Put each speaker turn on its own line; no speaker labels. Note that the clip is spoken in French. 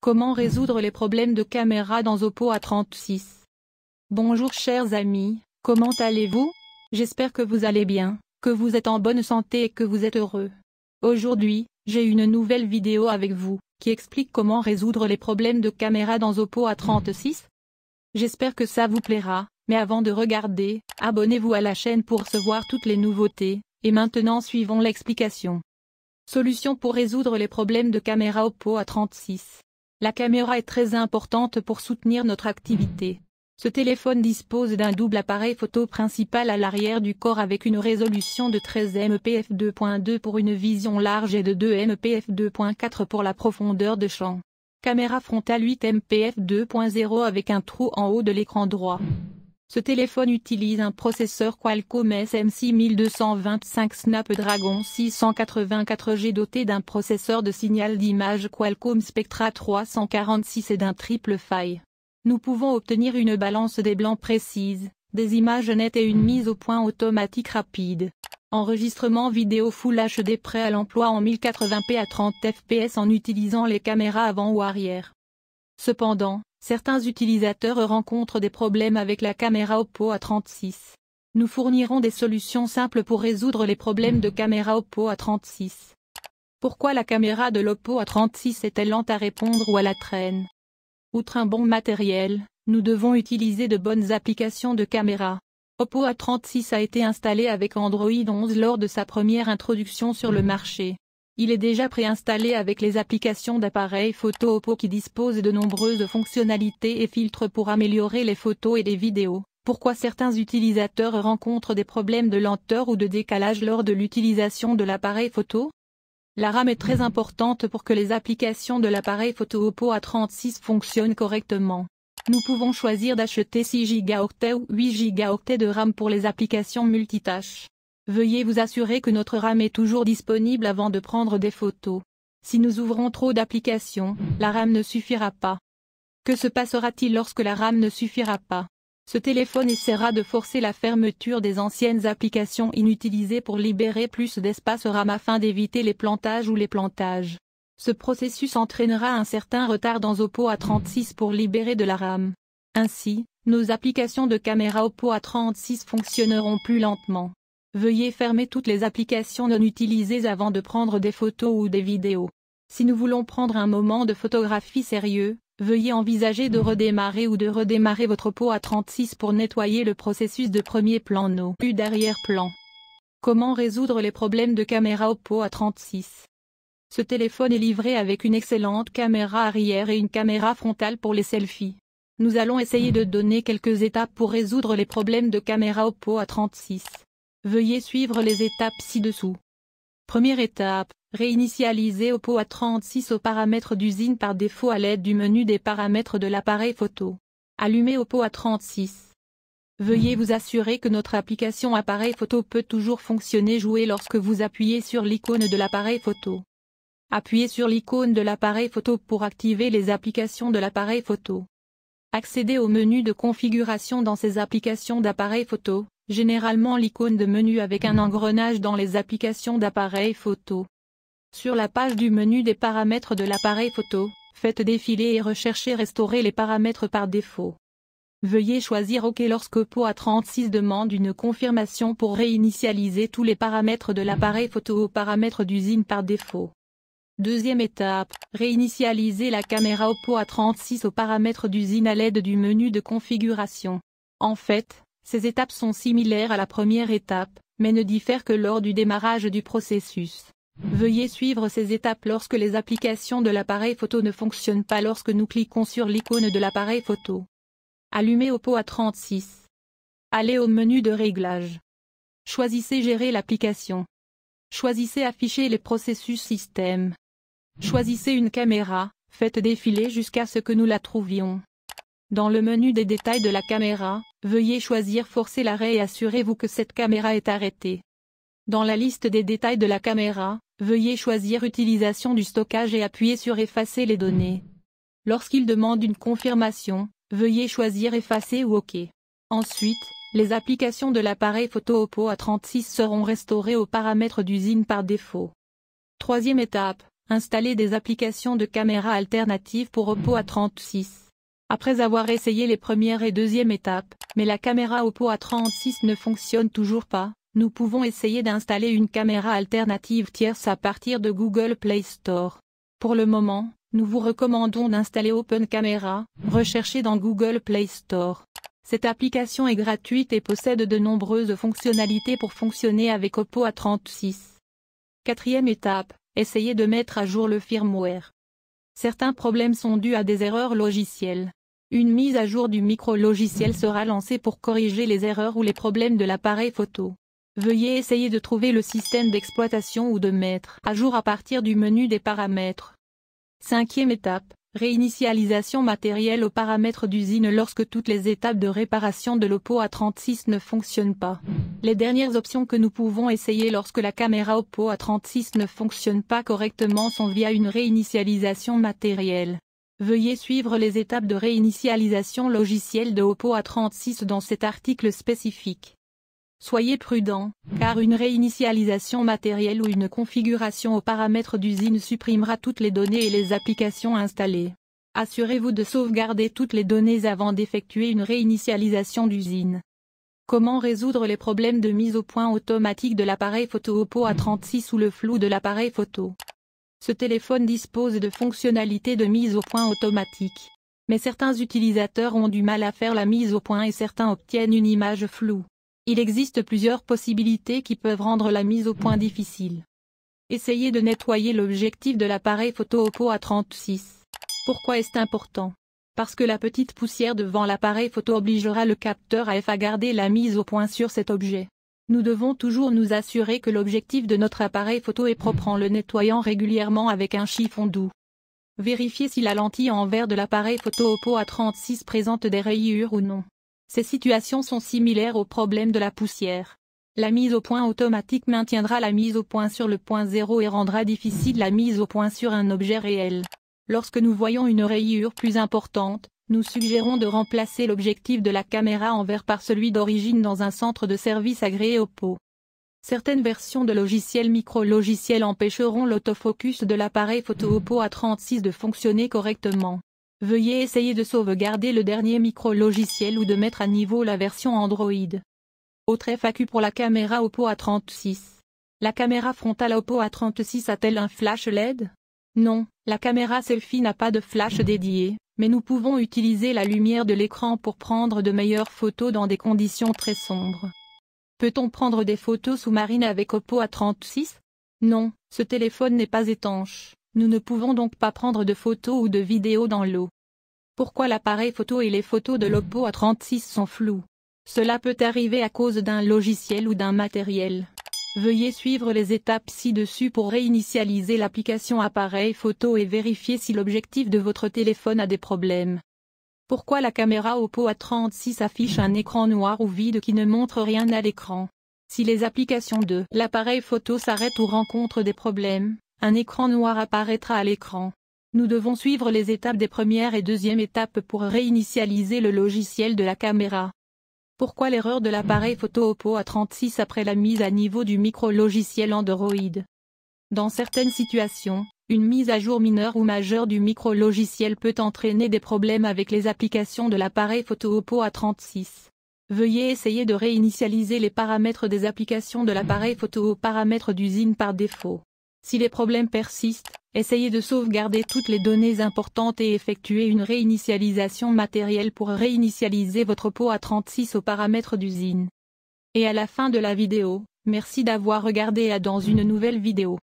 Comment résoudre les problèmes de caméra dans Oppo A36? Bonjour chers amis, comment allez-vous? J'espère que vous allez bien, que vous êtes en bonne santé et que vous êtes heureux. Aujourd'hui, j'ai une nouvelle vidéo avec vous, qui explique comment résoudre les problèmes de caméra dans Oppo A36. J'espère que ça vous plaira, mais avant de regarder, abonnez-vous à la chaîne pour recevoir toutes les nouveautés, et maintenant suivons l'explication. Solution pour résoudre les problèmes de caméra Oppo A36. La caméra est très importante pour soutenir notre activité. Ce téléphone dispose d'un double appareil photo principal à l'arrière du corps avec une résolution de 13 MP f2.2 pour une vision large et de 2 MP f2.4 pour la profondeur de champ. Caméra frontale 8 MP f2.0 avec un trou en haut de l'écran droit. Ce téléphone utilise un processeur Qualcomm SM6225 Snapdragon 684G doté d'un processeur de signal d'image Qualcomm Spectra 346 et d'un triple faille. Nous pouvons obtenir une balance des blancs précise, des images nettes et une mise au point automatique rapide. Enregistrement vidéo Full HD prêt à l'emploi en 1080p à 30 fps en utilisant les caméras avant ou arrière. Cependant, certains utilisateurs rencontrent des problèmes avec la caméra Oppo A36. Nous fournirons des solutions simples pour résoudre les problèmes de caméra Oppo A36. Pourquoi la caméra de l'Oppo A36 est-elle lente à répondre ou à la traîne? Outre un bon matériel, nous devons utiliser de bonnes applications de caméra. Oppo A36 a été installé avec Android 11 lors de sa première introduction sur le marché. Il est déjà préinstallé avec les applications d'appareils photo Oppo qui disposent de nombreuses fonctionnalités et filtres pour améliorer les photos et les vidéos. Pourquoi certains utilisateurs rencontrent des problèmes de lenteur ou de décalage lors de l'utilisation de l'appareil photo? La RAM est très importante pour que les applications de l'appareil photo Oppo A36 fonctionnent correctement. Nous pouvons choisir d'acheter 6 Go ou 8 Go de RAM pour les applications multitâches. Veuillez vous assurer que notre RAM est toujours disponible avant de prendre des photos. Si nous ouvrons trop d'applications, la RAM ne suffira pas. Que se passera-t-il lorsque la RAM ne suffira pas? Ce téléphone essaiera de forcer la fermeture des anciennes applications inutilisées pour libérer plus d'espace RAM afin d'éviter les plantages ou les plantages. Ce processus entraînera un certain retard dans Oppo A36 pour libérer de la RAM. Ainsi, nos applications de caméra Oppo A36 fonctionneront plus lentement. Veuillez fermer toutes les applications non utilisées avant de prendre des photos ou des vidéos. Si nous voulons prendre un moment de photographie sérieux, veuillez envisager de redémarrer ou de redémarrer votre Oppo A36 pour nettoyer le processus de premier plan puis d'arrière-plan. Comment résoudre les problèmes de caméra Oppo A36? Ce téléphone est livré avec une excellente caméra arrière et une caméra frontale pour les selfies. Nous allons essayer de donner quelques étapes pour résoudre les problèmes de caméra Oppo A36. Veuillez suivre les étapes ci-dessous. Première étape, réinitialiser Oppo A36 aux paramètres d'usine par défaut à l'aide du menu des paramètres de l'appareil photo. Allumez Oppo A36. Veuillez vous assurer que notre application appareil photo peut toujours fonctionner jouer lorsque vous appuyez sur l'icône de l'appareil photo. Appuyez sur l'icône de l'appareil photo pour activer les applications de l'appareil photo. Accédez au menu de configuration dans ces applications d'appareil photo. Généralement l'icône de menu avec un engrenage dans les applications d'appareil photo. Sur la page du menu des paramètres de l'appareil photo, faites défiler et recherchez restaurer les paramètres par défaut. Veuillez choisir OK lorsque Oppo A36 demande une confirmation pour réinitialiser tous les paramètres de l'appareil photo aux paramètres d'usine par défaut. Deuxième étape, réinitialiser la caméra Oppo A36 aux paramètres d'usine à l'aide du menu de configuration. En fait, ces étapes sont similaires à la première étape, mais ne diffèrent que lors du démarrage du processus. Veuillez suivre ces étapes lorsque les applications de l'appareil photo ne fonctionnent pas lorsque nous cliquons sur l'icône de l'appareil photo. Allumez Oppo A36. Allez au menu de réglage. Choisissez Gérer l'application. Choisissez Afficher les processus système. Choisissez une caméra, faites défiler jusqu'à ce que nous la trouvions. Dans le menu des détails de la caméra, veuillez choisir Forcer l'arrêt et assurez-vous que cette caméra est arrêtée. Dans la liste des détails de la caméra, veuillez choisir Utilisation du stockage et appuyer sur Effacer les données. Lorsqu'il demande une confirmation, veuillez choisir Effacer ou OK. Ensuite, les applications de l'appareil photo Oppo A36 seront restaurées aux paramètres d'usine par défaut. Troisième étape, Installer des applications de caméra alternatives pour Oppo A36. Après avoir essayé les premières et deuxième étapes, mais la caméra Oppo A36 ne fonctionne toujours pas, nous pouvons essayer d'installer une caméra alternative tierce à partir de Google Play Store. Pour le moment, nous vous recommandons d'installer Open Camera, recherchez dans Google Play Store. Cette application est gratuite et possède de nombreuses fonctionnalités pour fonctionner avec Oppo A36. Quatrième étape, essayez de mettre à jour le firmware. Certains problèmes sont dus à des erreurs logicielles. Une mise à jour du micro-logiciel sera lancée pour corriger les erreurs ou les problèmes de l'appareil photo. Veuillez essayer de trouver le système d'exploitation ou de mettre à jour à partir du menu des paramètres. Cinquième étape, réinitialisation matérielle aux paramètres d'usine lorsque toutes les étapes de réparation de l'Oppo A36 ne fonctionnent pas. Les dernières options que nous pouvons essayer lorsque la caméra Oppo A36 ne fonctionne pas correctement sont via une réinitialisation matérielle. Veuillez suivre les étapes de réinitialisation logicielle de Oppo A36 dans cet article spécifique. Soyez prudent, car une réinitialisation matérielle ou une configuration aux paramètres d'usine supprimera toutes les données et les applications installées. Assurez-vous de sauvegarder toutes les données avant d'effectuer une réinitialisation d'usine. Comment résoudre les problèmes de mise au point automatique de l'appareil photo Oppo A36 ou le flou de l'appareil photo? Ce téléphone dispose de fonctionnalités de mise au point automatique. Mais certains utilisateurs ont du mal à faire la mise au point et certains obtiennent une image floue. Il existe plusieurs possibilités qui peuvent rendre la mise au point difficile. Essayez de nettoyer l'objectif de l'appareil photo Oppo A36. Pourquoi est-ce important? Parce que la petite poussière devant l'appareil photo obligera le capteur AF à garder la mise au point sur cet objet. Nous devons toujours nous assurer que l'objectif de notre appareil photo est propre en le nettoyant régulièrement avec un chiffon doux. Vérifiez si la lentille en verre de l'appareil photo Oppo A36 présente des rayures ou non. Ces situations sont similaires au problème de la poussière. La mise au point automatique maintiendra la mise au point sur le point zéro et rendra difficile la mise au point sur un objet réel. Lorsque nous voyons une rayure plus importante, nous suggérons de remplacer l'objectif de la caméra en verre par celui d'origine dans un centre de service agréé Oppo. Certaines versions de logiciels micro-logiciels empêcheront l'autofocus de l'appareil photo Oppo A36 de fonctionner correctement. Veuillez essayer de sauvegarder le dernier micro-logiciel ou de mettre à niveau la version Android. Autre FAQ pour la caméra Oppo A36. La caméra frontale Oppo A36 a-t-elle un flash LED? Non, la caméra selfie n'a pas de flash dédié, mais nous pouvons utiliser la lumière de l'écran pour prendre de meilleures photos dans des conditions très sombres. Peut-on prendre des photos sous-marines avec Oppo A36? Non, ce téléphone n'est pas étanche. Nous ne pouvons donc pas prendre de photos ou de vidéos dans l'eau. Pourquoi l'appareil photo et les photos de l'Oppo A36 sont floues? Cela peut arriver à cause d'un logiciel ou d'un matériel. Veuillez suivre les étapes ci-dessus pour réinitialiser l'application appareil photo et vérifier si l'objectif de votre téléphone a des problèmes. Pourquoi la caméra Oppo A36 affiche un écran noir ou vide qui ne montre rien à l'écran? Si les applications de l'appareil photo s'arrêtent ou rencontrent des problèmes, un écran noir apparaîtra à l'écran. Nous devons suivre les étapes des premières et deuxième étapes pour réinitialiser le logiciel de la caméra. Pourquoi l'erreur de l'appareil photo Oppo A36 après la mise à niveau du micro-logiciel Android? Dans certaines situations, une mise à jour mineure ou majeure du micro-logiciel peut entraîner des problèmes avec les applications de l'appareil photo Oppo A36. Veuillez essayer de réinitialiser les paramètres des applications de l'appareil photo aux paramètres d'usine par défaut. Si les problèmes persistent, essayez de sauvegarder toutes les données importantes et effectuer une réinitialisation matérielle pour réinitialiser votre Oppo A36 aux paramètres d'usine. Et à la fin de la vidéo, merci d'avoir regardé et à dans une nouvelle vidéo.